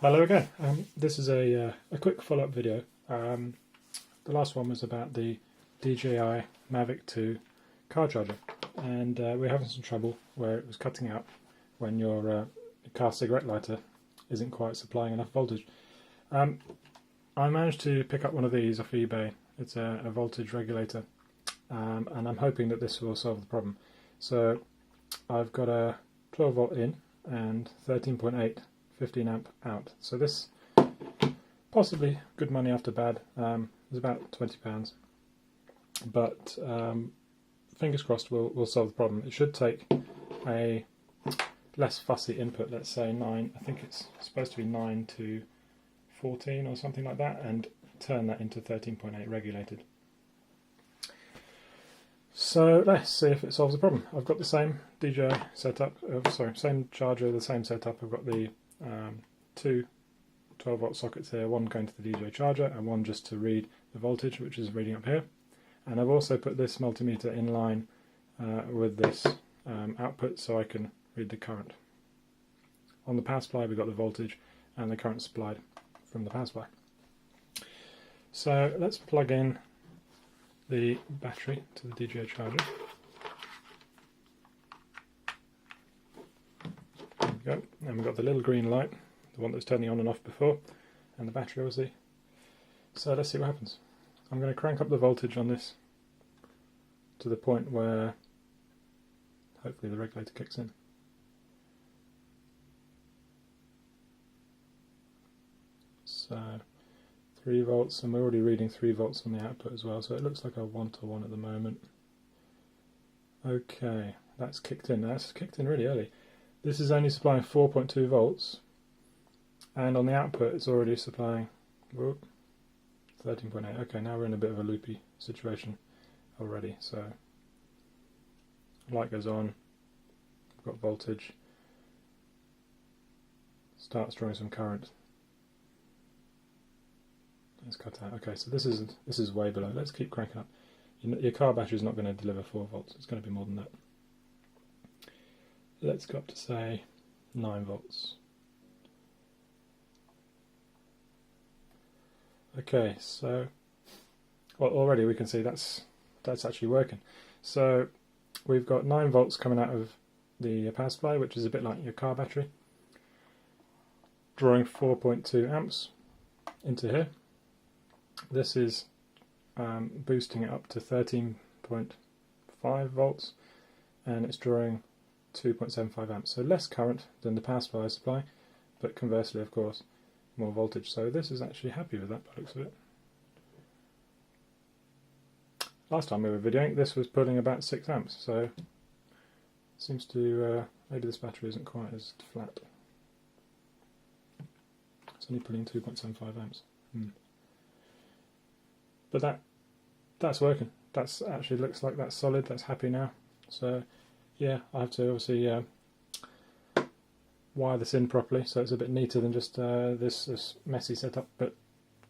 Hello again. This is a quick follow-up video. The last one was about the DJI Mavic 2 car charger, and we're having some trouble where it was cutting out when your car cigarette lighter isn't quite supplying enough voltage. I managed to pick up one of these off eBay. It's a voltage regulator, and I'm hoping that this will solve the problem. So I've got a 12 volt in and 13.8 15 amp out. So this, possibly good money after bad, is about £20, but fingers crossed will solve the problem. It should take a less fussy input, let's say 9, I think it's supposed to be 9 to 14 or something like that, and turn that into 13.8 regulated. So let's see if it solves the problem. I've got the same DJI setup, same charger, the same setup. I've got the two 12 volt sockets here, one going to the DJI charger and one just to read the voltage, which is reading up here. And I've also put this multimeter in line with this output so I can read the current. On the power supply we've got the voltage and the current supplied from the power supply. So let's plug in the battery to the DJI charger. There we go. And we've got the little green light, the one that was turning on and off before, and the battery obviously. So let's see what happens. I'm going to crank up the voltage on this to the point where hopefully the regulator kicks in. So 3 volts, and we're already reading 3 volts on the output as well, so it looks like a 1-to-1 at the moment. Okay, that's kicked in. That's kicked in really early. This is only supplying 4.2 volts, and on the output it's already supplying 13.8. Okay, now we're in a bit of a loopy situation already. So light goes on, we've got voltage, starts drawing some current. Let's cut out. Okay, so this is way below. Let's keep cranking up. Your car battery is not going to deliver 4 volts. It's going to be more than that. Let's go up to say 9 volts. Okay, so well, already we can see that's actually working. So we've got 9 volts coming out of the power supply, which is a bit like your car battery, drawing 4.2 amps into here. This is boosting it up to 13.5 volts, and it's drawing 2.75 amps, so less current than the power supply, but conversely, of course, more voltage. So this is actually happy with that by the looks of it. Last time we were videoing, this was pulling about 6 amps, so it seems to, maybe this battery isn't quite as flat. It's only pulling 2.75 amps. But that's working. That's actually looks like that's solid, that's happy now. So yeah, I have to obviously wire this in properly so it's a bit neater than just this messy setup, but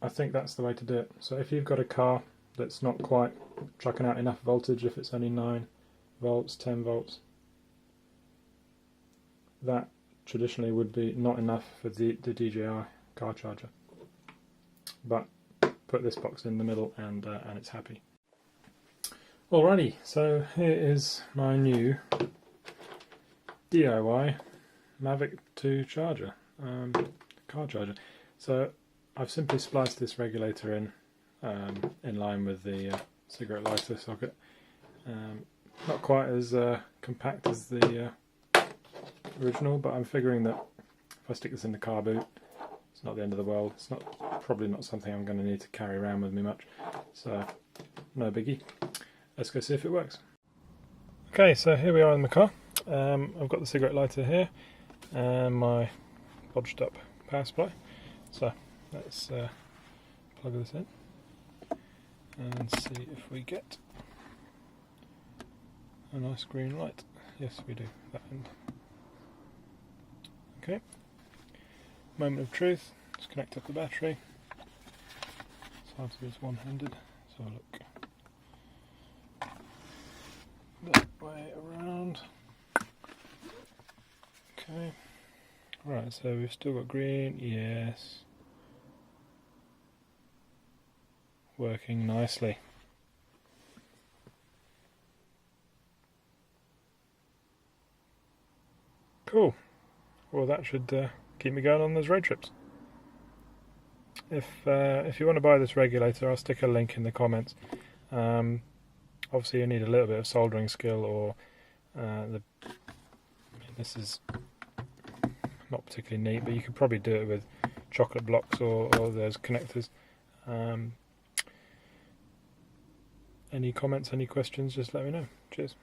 I think that's the way to do it. So if you've got a car that's not quite chucking out enough voltage, if it's only 9 volts, 10 volts, that traditionally would be not enough for the DJI car charger. But put this box in the middle and it's happy. Alrighty, so here is my new DIY Mavic 2 charger, car charger. So I've simply spliced this regulator in line with the cigarette lighter socket. Not quite as compact as the original, but I'm figuring that if I stick this in the car boot, it's not the end of the world. It's probably not something I'm going to need to carry around with me much, so no biggie. Let's go see if it works. Okay, so here we are in the car. I've got the cigarette lighter here and my bodged up power supply. So let's plug this in and see if we get a nice green light. Yes, we do, that end. Okay, moment of truth. Let's connect up the battery. It's hard to do this one-handed, so look that way around. Okay, Right, so we've still got green, yes. Working nicely. Cool. Well, that should keep me going on those road trips. If you want to buy this regulator, I'll stick a link in the comments. Obviously, you need a little bit of soldering skill, or this is not particularly neat, but you could probably do it with chocolate blocks or those connectors. Any comments, any questions, just let me know. Cheers.